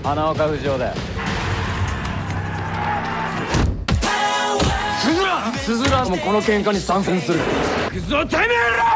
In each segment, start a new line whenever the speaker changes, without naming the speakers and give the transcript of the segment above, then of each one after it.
花岡不二夫だよ。スズランもこの喧嘩に参戦する。行くぞてめえら！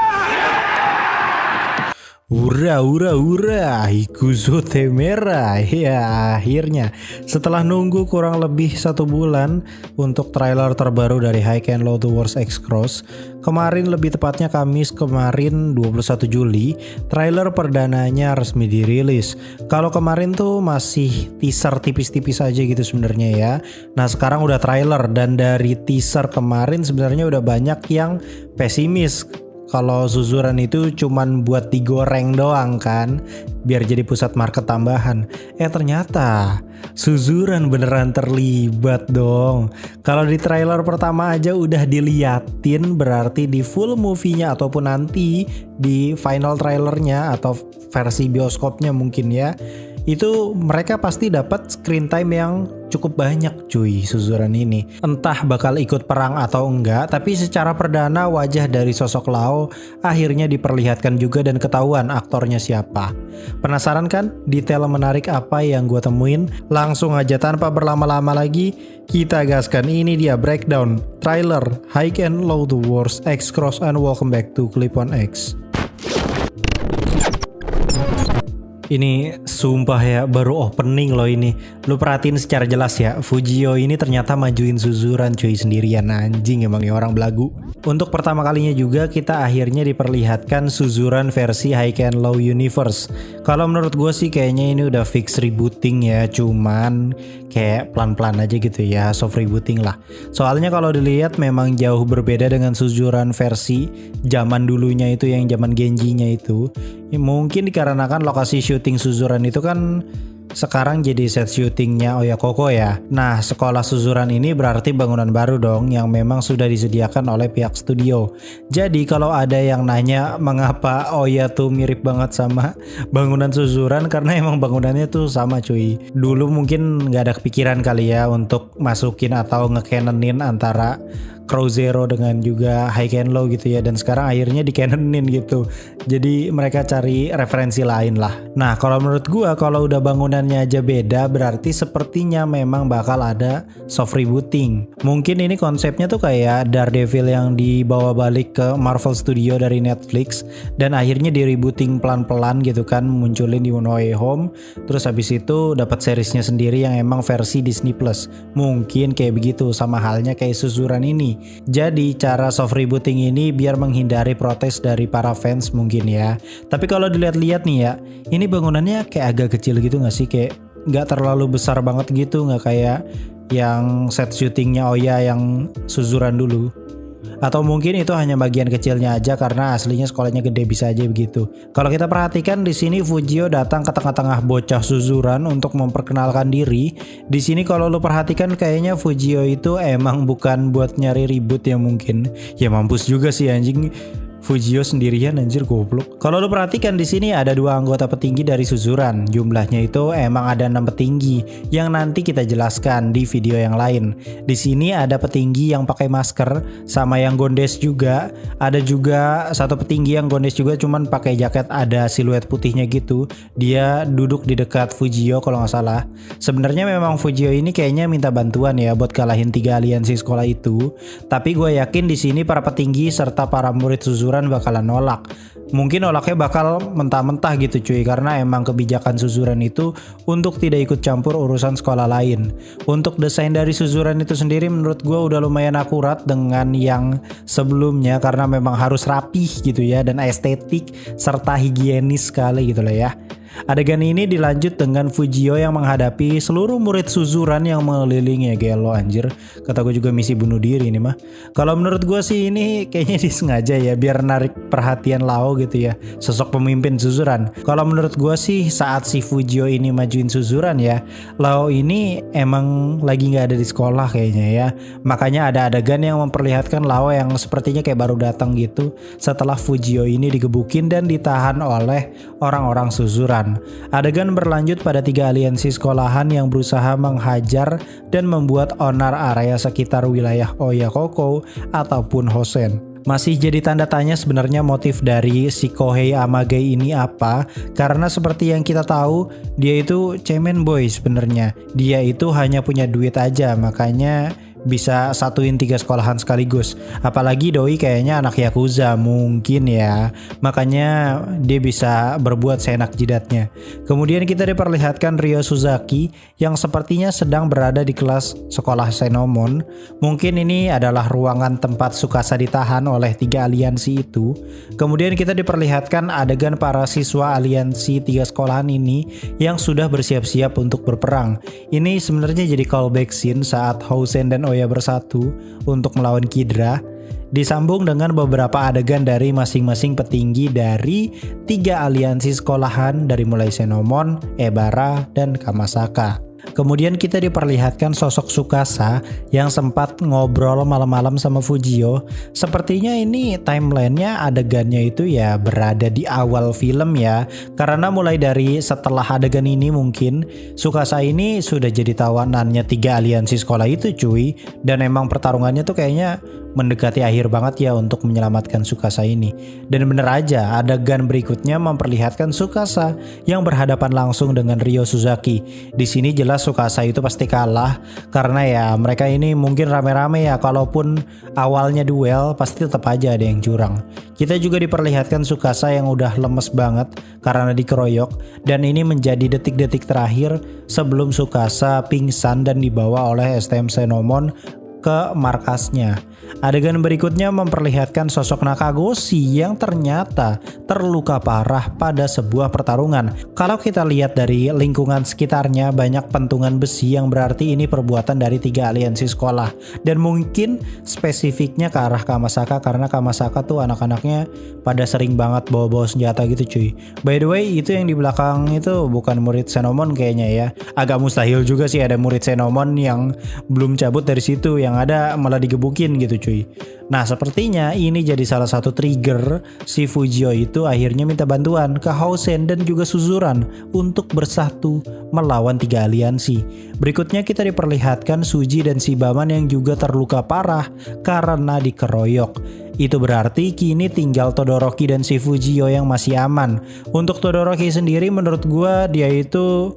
Ura, Ikuzo Temera. Ya akhirnya setelah nunggu kurang lebih 1 bulan untuk trailer terbaru dari High and Low The Wars X Cross, kemarin, lebih tepatnya Kamis kemarin 21 Juli, trailer perdananya resmi dirilis. Kalau kemarin tuh masih teaser tipis-tipis aja gitu sebenarnya ya. Nah sekarang udah trailer, dan dari teaser kemarin sebenarnya udah banyak yang pesimis kalau Suzuran itu cuman buat digoreng doang kan, biar jadi pusat market tambahan. Ternyata Suzuran beneran terlibat dong. Kalau di trailer pertama aja udah diliatin, berarti di full movie-nya ataupun nanti di final trailernya atau versi bioskopnya mungkin ya, itu mereka pasti dapat screen time yang cukup banyak cuy Suzuran ini. Entah bakal ikut perang atau enggak, tapi secara perdana wajah dari sosok Lao akhirnya diperlihatkan juga dan ketahuan aktornya siapa. Penasaran kan detail menarik apa yang gue temuin? Langsung aja tanpa berlama-lama lagi kita gaskan. Ini dia breakdown trailer High and Low The Wars X Cross, and welcome back to Clip on X. Ini sumpah ya, baru opening loh ini. Lu perhatiin secara jelas ya, Fujio ini ternyata majuin Suzuran cuy sendirian. Anjing emang ya orang belagu. Untuk pertama kalinya juga kita akhirnya diperlihatkan Suzuran versi High and Low Universe. Kalau menurut gue sih kayaknya ini udah fix rebooting ya, cuman kayak pelan-pelan aja gitu ya, soft rebooting lah. Soalnya kalau dilihat memang jauh berbeda dengan Suzuran versi zaman dulunya itu, yang zaman Genji-nya itu. Mungkin dikarenakan lokasi syuting Suzuran itu kan sekarang jadi set syutingnya Oyakoko ya. Nah sekolah Suzuran ini berarti bangunan baru dong, yang memang sudah disediakan oleh pihak studio. Jadi kalau ada yang nanya mengapa Oya tuh mirip banget sama bangunan Suzuran, karena emang bangunannya tuh sama cuy. Dulu mungkin gak ada kepikiran kali ya untuk masukin atau ngecanonin antara Crow Zero dengan juga High and Low gitu ya, dan sekarang akhirnya dicanonin gitu. Jadi mereka cari referensi lain lah. Nah kalau menurut gua, kalau udah bangunannya aja beda, berarti sepertinya memang bakal ada soft rebooting. Mungkin ini konsepnya tuh kayak Daredevil yang dibawa balik ke Marvel Studio dari Netflix, dan akhirnya di rebooting pelan-pelan gitu kan, munculin di No Way Home, terus habis itu dapat seriesnya sendiri yang emang versi Disney Plus. Mungkin kayak begitu, sama halnya kayak Suzuran ini. Jadi cara soft rebooting ini biar menghindari protes dari para fans mungkin ya. Tapi kalau dilihat-lihat nih ya, ini bangunannya kayak agak kecil gitu gak sih? Kayak gak terlalu besar banget gitu, gak kayak yang set syutingnya Oya yang Suzuran dulu. Atau mungkin itu hanya bagian kecilnya aja karena aslinya sekolahnya gede, bisa aja begitu. Kalau kita perhatikan di sini Fujio datang ke tengah-tengah bocah Suzuran untuk memperkenalkan diri. Di sini kalau lu perhatikan kayaknya Fujio itu emang bukan buat nyari ribut ya mungkin. Ya mampus juga sih anjing. Fujio sendirian anjir, goblok. Kalau lu perhatikan di sini ada 2 anggota petinggi dari Suzuran. Jumlahnya itu emang ada 6 petinggi yang nanti kita jelaskan di video yang lain. Di sini ada petinggi yang pakai masker sama yang gondes juga. Ada juga satu petinggi yang gondes juga cuman pakai jaket ada siluet putihnya gitu. Dia duduk di dekat Fujio kalau nggak salah. Sebenarnya memang Fujio ini kayaknya minta bantuan ya buat kalahin 3 aliansi sekolah itu. Tapi gue yakin di sini para petinggi serta para murid Suzuran bakalan nolak. Mungkin nolaknya bakal mentah-mentah gitu cuy, karena emang kebijakan Suzuran itu untuk tidak ikut campur urusan sekolah lain. Untuk desain dari Suzuran itu sendiri menurut gue udah lumayan akurat dengan yang sebelumnya, karena memang harus rapih gitu ya, dan estetik serta higienis sekali gitu lah ya. Adegan ini dilanjut dengan Fujio yang menghadapi seluruh murid Suzuran yang mengelilingi. Ya gelo anjir, kata gue juga misi bunuh diri ini mah. Kalau menurut gue sih ini kayaknya disengaja ya biar narik perhatian Lao gitu ya, sosok pemimpin Suzuran. Kalau menurut gue sih saat si Fujio ini majuin Suzuran ya, Lao ini emang lagi gak ada di sekolah kayaknya ya. Makanya ada adegan yang memperlihatkan Lao yang sepertinya kayak baru datang gitu setelah Fujio ini digebukin dan ditahan oleh orang-orang Suzuran. Adegan berlanjut pada 3 aliansi sekolahan yang berusaha menghajar dan membuat onar area sekitar wilayah Oyakoko ataupun Hosen. Masih jadi tanda tanya sebenarnya motif dari si Kohei Amagai ini apa, karena seperti yang kita tahu dia itu cemen boy sebenarnya. Dia itu hanya punya duit aja, makanya bisa satuin 3 sekolahan sekaligus. Apalagi doi kayaknya anak Yakuza mungkin ya, makanya dia bisa berbuat seenak jidatnya. Kemudian kita diperlihatkan Ryo Suzaki yang sepertinya sedang berada di kelas sekolah Senomon. Mungkin ini adalah ruangan tempat Tsukasa ditahan oleh 3 aliansi itu. Kemudian kita diperlihatkan adegan para siswa aliansi 3 sekolahan ini yang sudah bersiap-siap untuk berperang. Ini sebenarnya jadi callback scene saat Housen dan Oya bersatu untuk melawan Kidra, disambung dengan beberapa adegan dari masing-masing petinggi dari 3 aliansi sekolahan dari mulai Senomon, Ebara, dan Kamasaka. Kemudian kita diperlihatkan sosok Tsukasa yang sempat ngobrol malam-malam sama Fujio. Sepertinya ini timelinenya adegannya itu ya berada di awal film ya. Karena mulai dari setelah adegan ini mungkin Tsukasa ini sudah jadi tawanannya 3 aliansi sekolah itu cuy. Dan emang pertarungannya tuh kayaknya mendekati akhir banget ya untuk menyelamatkan Tsukasa ini. Dan bener aja adegan berikutnya memperlihatkan Tsukasa yang berhadapan langsung dengan Ryo Suzaki. Di sini jelas Tsukasa itu pasti kalah karena ya mereka ini mungkin rame-rame ya, kalaupun awalnya duel pasti tetap aja ada yang curang. Kita juga diperlihatkan Tsukasa yang udah lemes banget karena dikeroyok, dan ini menjadi detik-detik terakhir sebelum Tsukasa pingsan dan dibawa oleh STM Senomon ke markasnya. Adegan berikutnya memperlihatkan sosok Nakagoshi yang ternyata terluka parah pada sebuah pertarungan. Kalau kita lihat dari lingkungan sekitarnya banyak pentungan besi yang berarti ini perbuatan dari 3 aliansi sekolah. Dan mungkin spesifiknya ke arah Kamasaka karena Kamasaka tuh anak-anaknya pada sering banget bawa-bawa senjata gitu cuy. By the way itu yang di belakang itu bukan murid Senomon kayaknya ya. Agak mustahil juga sih ada murid Senomon yang belum cabut dari situ, yang ada malah digebukin gitu cuy. Nah sepertinya ini jadi salah satu trigger si Fujio itu akhirnya minta bantuan ke Housen dan juga Suzuran untuk bersatu melawan 3 aliansi. Berikutnya kita diperlihatkan Suji dan si Baman yang juga terluka parah karena dikeroyok. Itu berarti kini tinggal Todoroki dan si Fujio yang masih aman. Untuk Todoroki sendiri menurut gua dia itu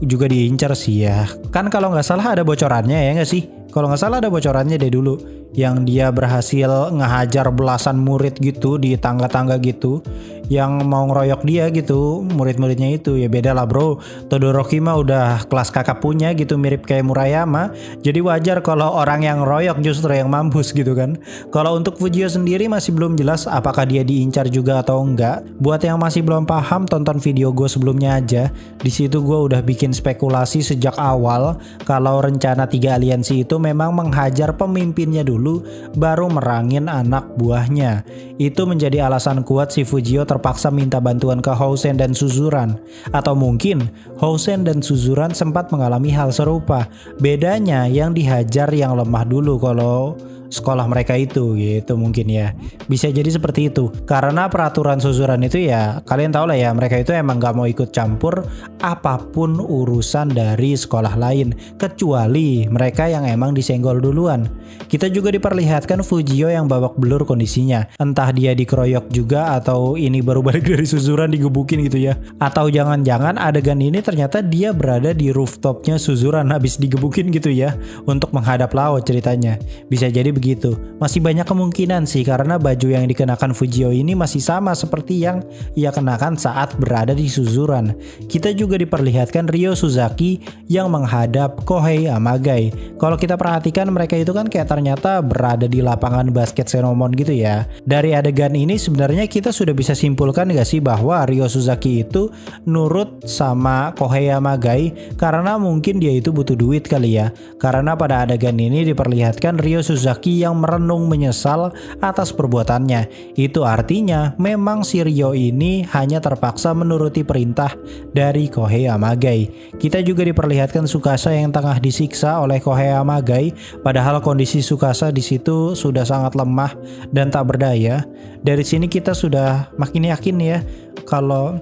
juga diincar sih ya. Kan kalau nggak salah ada bocorannya ya nggak sih? Kalau nggak salah ada bocorannya deh dulu, yang dia berhasil ngehajar belasan murid gitu di tangga-tangga gitu, yang mau ngeroyok dia gitu, murid-muridnya itu. Ya beda lah bro, Todoroki mah udah kelas kakak punya gitu, mirip kayak Murayama. Jadi wajar kalau orang yang ngeroyok justru yang mampus gitu kan. Kalau untuk Fujio sendiri masih belum jelas apakah dia diincar juga atau enggak. Buat yang masih belum paham, tonton video gue sebelumnya aja. Di situ gue udah bikin spekulasi sejak awal kalau rencana 3 aliansi itu memang menghajar pemimpinnya dulu baru merangin anak buahnya. Itu menjadi alasan kuat si Fujio terpaksa minta bantuan ke Housen dan Suzuran. Atau mungkin Housen dan Suzuran sempat mengalami hal serupa. Bedanya yang dihajar yang lemah dulu kalau sekolah mereka itu gitu mungkin ya. Bisa jadi seperti itu. Karena peraturan Suzuran itu ya kalian tahu lah ya, mereka itu emang gak mau ikut campur apapun urusan dari sekolah lain kecuali mereka yang emang disenggol duluan. Kita juga diperlihatkan Fujio yang babak belur kondisinya. Entah dia dikeroyok juga atau ini baru balik dari Suzuran digebukin gitu ya. Atau jangan-jangan adegan ini ternyata dia berada di rooftopnya Suzuran habis digebukin gitu ya untuk menghadap laut ceritanya. Bisa jadi begitu. Masih banyak kemungkinan sih karena baju yang dikenakan Fujio ini masih sama seperti yang ia kenakan saat berada di Suzuran. Kita juga diperlihatkan Ryo Suzaki yang menghadap Kohei Amagai. Kalau kita perhatikan mereka itu kan kayak ternyata berada di lapangan basket Senomon gitu ya. Dari adegan ini sebenarnya kita sudah bisa simpulkan gak sih bahwa Ryo Suzaki itu nurut sama Kohei Amagai karena mungkin dia itu butuh duit kali ya. Karena pada adegan ini diperlihatkan Ryo Suzaki yang merenung menyesal atas perbuatannya. Itu artinya memang si Ryo ini hanya terpaksa menuruti perintah dari Kohei Amagai. Kita juga diperlihatkan Tsukasa yang tengah disiksa oleh Kohei Amagai, padahal kondisi Tsukasa di situ sudah sangat lemah dan tak berdaya. Dari sini kita sudah makin yakin ya kalau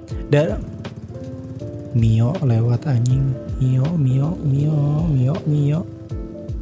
Mio lewat anjing.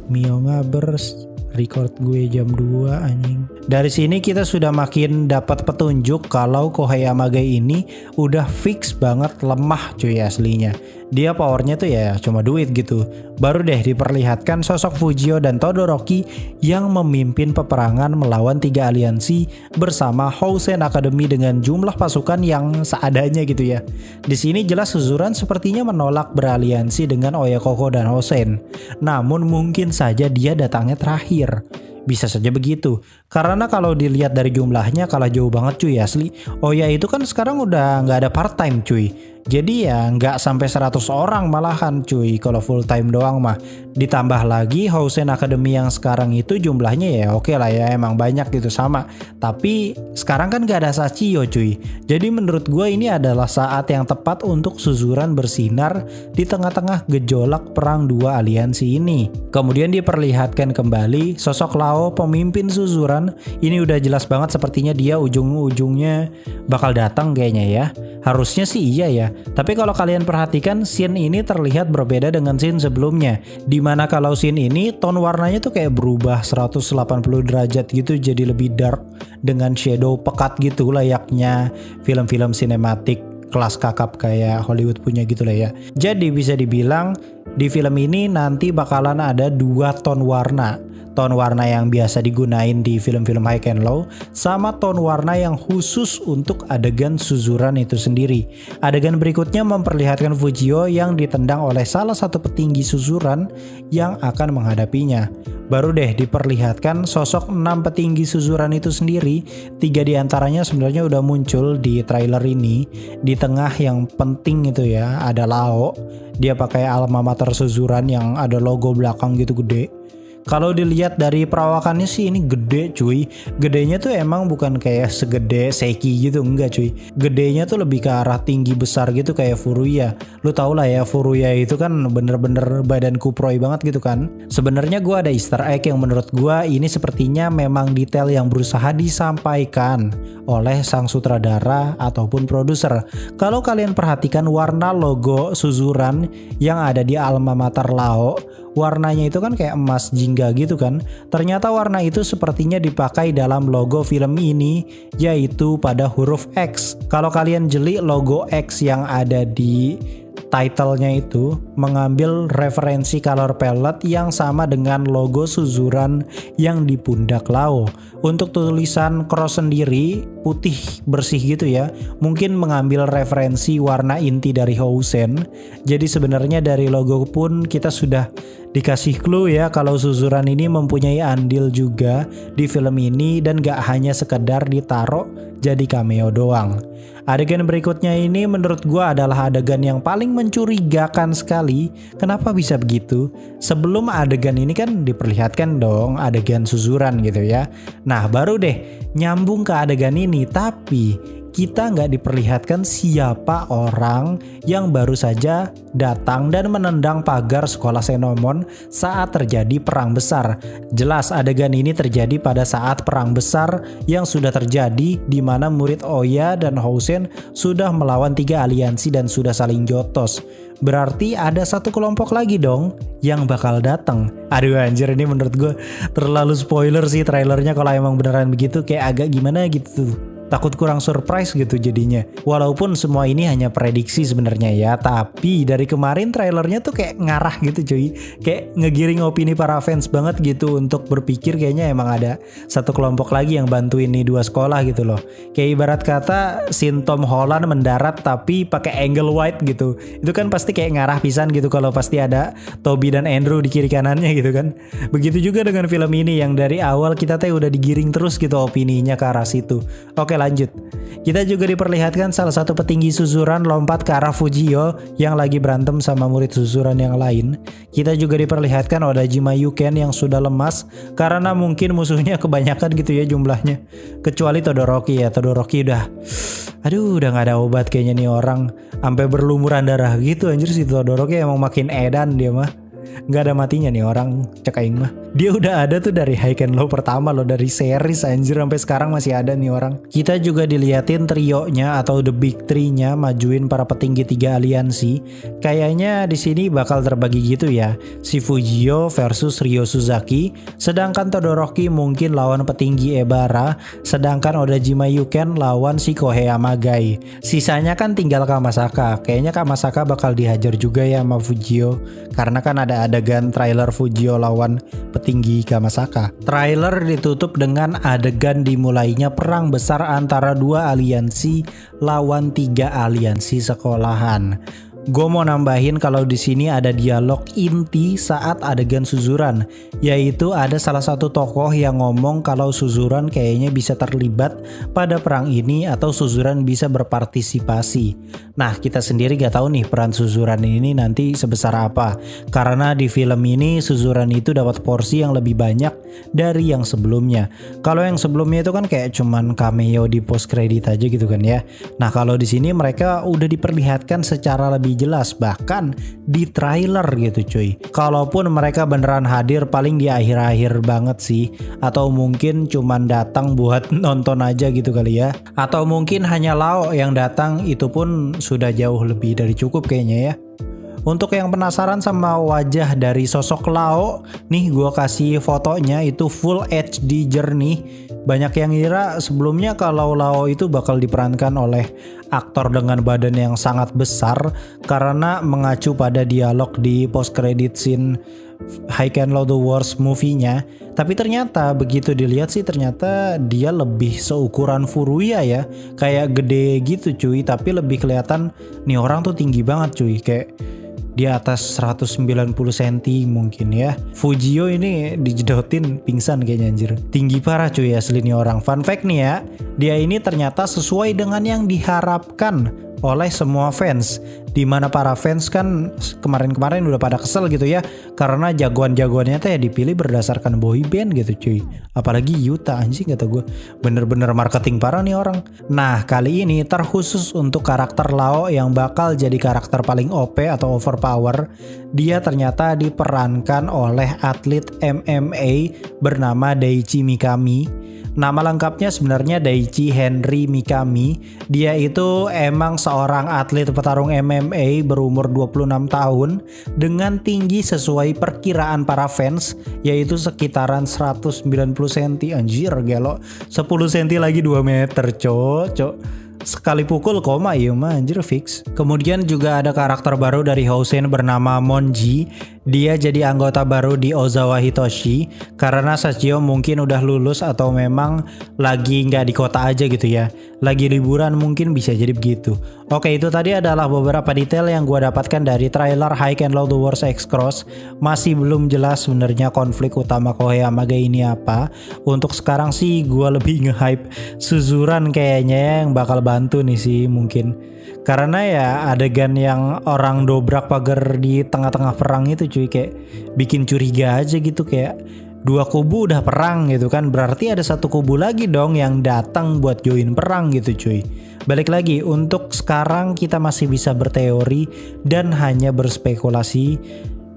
Mio ngabers. record gue jam 2 anjing. Dari sini kita sudah makin dapat petunjuk kalau Kohei Yamage ini udah fix banget lemah cuy aslinya. Dia powernya tuh ya cuma duit gitu. Baru deh diperlihatkan sosok Fujio dan Todoroki yang memimpin peperangan melawan 3 aliansi bersama Housen Academy dengan jumlah pasukan yang seadanya gitu ya. Di sini jelas Suzuran sepertinya menolak beraliansi dengan Oyakoku dan Housen. Namun mungkin saja dia datangnya terakhir. Bisa saja begitu. Karena kalau dilihat dari jumlahnya kalah jauh banget cuy asli. Oya itu kan sekarang udah nggak ada part time cuy. Jadi ya nggak sampai 100 orang malahan cuy kalau full time doang mah. Ditambah lagi Housen Academy yang sekarang itu jumlahnya ya oke lah ya emang banyak gitu sama. Tapi sekarang kan nggak ada Sachio cuy. Jadi menurut gue ini adalah saat yang tepat untuk Suzuran bersinar di tengah-tengah gejolak perang 2 aliansi ini. Kemudian diperlihatkan kembali sosok Lao pemimpin Suzuran. Ini udah jelas banget sepertinya dia ujung-ujungnya bakal datang kayaknya ya. Harusnya sih iya ya. Tapi kalau kalian perhatikan scene ini terlihat berbeda dengan scene sebelumnya. Dimana kalau scene ini tone warnanya tuh kayak berubah 180 derajat gitu jadi lebih dark dengan shadow pekat gitu layaknya film-film sinematik kelas kakap kayak Hollywood punya gitu lah ya. Jadi bisa dibilang di film ini nanti bakalan ada 2 tone warna. Tone warna yang biasa digunain di film-film high and low sama tone warna yang khusus untuk adegan Suzuran itu sendiri. Adegan berikutnya memperlihatkan Fujio yang ditendang oleh salah satu petinggi Suzuran yang akan menghadapinya. Baru deh diperlihatkan sosok 6 petinggi Suzuran itu sendiri. 3 diantaranya sebenarnya udah muncul di trailer ini. Di tengah yang penting itu ya ada Lao. Dia pakai alma mater Suzuran yang ada logo belakang gitu gede. Kalau dilihat dari perawakannya sih ini gede cuy. Gedenya tuh emang bukan kayak segede Seiki gitu, enggak cuy. Gedenya tuh lebih ke arah tinggi besar gitu kayak Furuya. Lu tau lah ya Furuya itu kan bener-bener badan kuproy banget gitu kan. Sebenarnya gue ada easter egg yang menurut gue ini sepertinya memang detail yang berusaha disampaikan oleh sang sutradara ataupun produser. Kalau kalian perhatikan warna logo Suzuran yang ada di alma mater Lao, warnanya itu kan kayak emas jingga gitu kan. Ternyata warna itu sepertinya dipakai dalam logo film ini, yaitu pada huruf X. Kalau kalian jeli logo X yang ada di title-nya itu mengambil referensi color palette yang sama dengan logo Suzuran yang di pundak Lao. Untuk tulisan cross sendiri putih bersih gitu ya, mungkin mengambil referensi warna inti dari Housen. Jadi sebenarnya dari logo pun kita sudah dikasih clue ya kalau Suzuran ini mempunyai andil juga di film ini dan gak hanya sekedar ditaruh jadi cameo doang. Adegan berikutnya ini menurut gua adalah adegan yang paling mencurigakan sekali. Kenapa bisa begitu? Sebelum adegan ini kan diperlihatkan dong adegan Suzuran gitu ya. Nah baru deh nyambung ke adegan ini, tapi kita nggak diperlihatkan siapa orang yang baru saja datang dan menendang pagar sekolah Senomon saat terjadi perang besar. Jelas adegan ini terjadi pada saat perang besar yang sudah terjadi di mana murid Oya dan Housen sudah melawan 3 aliansi dan sudah saling jotos. Berarti ada satu kelompok lagi dong yang bakal datang. Aduh anjir, ini menurut gue terlalu spoiler sih trailernya kalau emang beneran begitu, kayak agak gimana gitu. Takut kurang surprise gitu jadinya. Walaupun semua ini hanya prediksi sebenarnya ya, tapi dari kemarin trailernya tuh kayak ngarah gitu cuy. Kayak ngegiring opini para fans banget gitu untuk berpikir kayaknya emang ada satu kelompok lagi yang bantuin nih 2 sekolah gitu loh. Kayak ibarat kata scene Tom Holland mendarat tapi pakai angle wide gitu. Itu kan pasti kayak ngarah pisan gitu kalau pasti ada Toby dan Andrew di kiri kanannya gitu kan. Begitu juga dengan film ini yang dari awal kita teh udah digiring terus gitu opininya ke arah situ. Oke, lanjut. Kita juga diperlihatkan salah satu petinggi Suzuran lompat ke arah Fujio yang lagi berantem sama murid Suzuran yang lain. Kita juga diperlihatkan Odajima Yuken yang sudah lemas karena mungkin musuhnya kebanyakan gitu ya jumlahnya. Kecuali Todoroki ya. Todoroki udah gak ada obat kayaknya nih orang. Sampai berlumuran darah gitu anjir si Todoroki, emang makin edan dia mah. Gak ada matinya nih orang, cek aing mah. Dia udah ada tuh dari High and Low pertama loh, dari series anjir sampai sekarang masih ada nih orang. Kita juga diliatin trionya atau the big three-nya majuin para petinggi 3 aliansi. Kayaknya di sini bakal terbagi gitu ya. Si Fujio versus Ryo Suzaki, sedangkan Todoroki mungkin lawan petinggi Ebara, sedangkan Odajima Yuken lawan si Kohei Amagai. Sisanya kan tinggal Kamasaka. Kayaknya Kamasaka bakal dihajar juga ya sama Fujio, karena kan ada adegan trailer Fujio lawan petinggi Kamasaka. Trailer ditutup dengan adegan dimulainya perang besar antara 2 aliansi lawan 3 aliansi sekolahan. Gue mau nambahin kalau di sini ada dialog inti saat adegan Suzuran, yaitu ada salah satu tokoh yang ngomong kalau Suzuran kayaknya bisa terlibat pada perang ini atau Suzuran bisa berpartisipasi. Nah, kita sendiri gak tahu nih peran Suzuran ini nanti sebesar apa, karena di film ini Suzuran itu dapat porsi yang lebih banyak dari yang sebelumnya. Kalau yang sebelumnya itu kan kayak cuman cameo di post credit aja gitu kan ya. Nah, kalau di sini mereka udah diperlihatkan secara lebih jelas, bahkan di trailer gitu cuy. Kalaupun mereka beneran hadir paling di akhir-akhir banget sih, atau mungkin cuman datang buat nonton aja gitu kali ya, atau mungkin hanya Lao yang datang, itu pun sudah jauh lebih dari cukup kayaknya ya. Untuk yang penasaran sama wajah dari sosok Lao, nih gue kasih fotonya, itu full HD jernih. Banyak yang ngira sebelumnya kalau Lao itu bakal diperankan oleh aktor dengan badan yang sangat besar karena mengacu pada dialog di post credit scene High and Low The Wars movie-nya. Tapi ternyata begitu dilihat sih ternyata dia lebih seukuran Furuya ya. Kayak gede gitu cuy, tapi lebih kelihatan nih orang tuh tinggi banget cuy, kayak di atas 190 cm mungkin ya. Fujio ini dijedotin pingsan kayaknya anjir. Tinggi parah cuy asli nih orang. Fun fact nih ya, dia ini ternyata sesuai dengan yang diharapkan oleh semua fans. Dimana para fans kan kemarin-kemarin udah pada kesel gitu ya, karena jagoan-jagoannya tuh ya dipilih berdasarkan boy band gitu cuy. Apalagi Yuta, anjing kata gue, bener-bener marketing parah nih orang. Nah kali ini terkhusus untuk karakter Lao yang bakal jadi karakter paling OP atau overpower, dia ternyata diperankan oleh atlet MMA bernama Daichi Mikami. Nama lengkapnya sebenarnya Daichi Henry Mikami. Dia itu emang seorang atlet petarung MMA berumur 26 tahun dengan tinggi sesuai perkiraan para fans, yaitu sekitaran 190 cm. Anjir gelo, 10 cm lagi 2 meter cok. Sekali pukul koma iya mah anjir fix. Kemudian juga ada karakter baru dari Housen bernama Monji. Dia jadi anggota baru di Ozawa Hitoshi karena Sachio mungkin udah lulus atau memang lagi nggak di kota aja gitu ya. Lagi liburan mungkin bisa jadi begitu. Oke, itu tadi adalah beberapa detail yang gue dapatkan dari trailer High and Low The Wars X-Cross. Masih belum jelas sebenarnya konflik utama Kohei Amagai ini apa. Untuk sekarang sih gue lebih nge-hype Suzuran kayaknya yang bakal bantu nih sih mungkin. Karena ya adegan yang orang dobrak pagar di tengah-tengah perang itu cuy, kayak bikin curiga aja gitu, kayak dua kubu udah perang gitu kan, berarti ada satu kubu lagi dong yang datang buat join perang gitu cuy. Balik lagi, untuk sekarang kita masih bisa berteori dan hanya berspekulasi.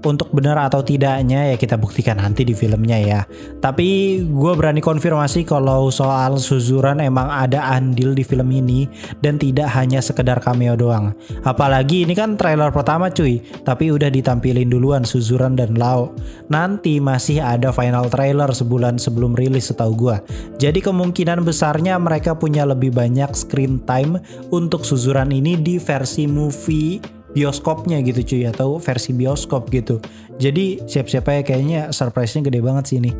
Untuk benar atau tidaknya ya kita buktikan nanti di filmnya ya. Tapi gue berani konfirmasi kalau soal Suzuran emang ada andil di film ini dan tidak hanya sekedar cameo doang. Apalagi ini kan trailer pertama cuy, tapi udah ditampilin duluan Suzuran dan Lao. Nanti masih ada final trailer sebulan sebelum rilis setahu gue. Jadi kemungkinan besarnya mereka punya lebih banyak screen time untuk Suzuran ini di versi movie bioskopnya gitu cuy, atau versi bioskop gitu. Jadi siap-siap aja, kayaknya surprise-nya gede banget sih ini.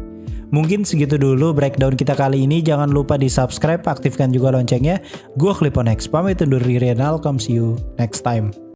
Mungkin segitu dulu breakdown kita kali ini. Jangan lupa di subscribe, aktifkan juga loncengnya. Gue Clipon X pamit undur diri, and I'll come see you next time.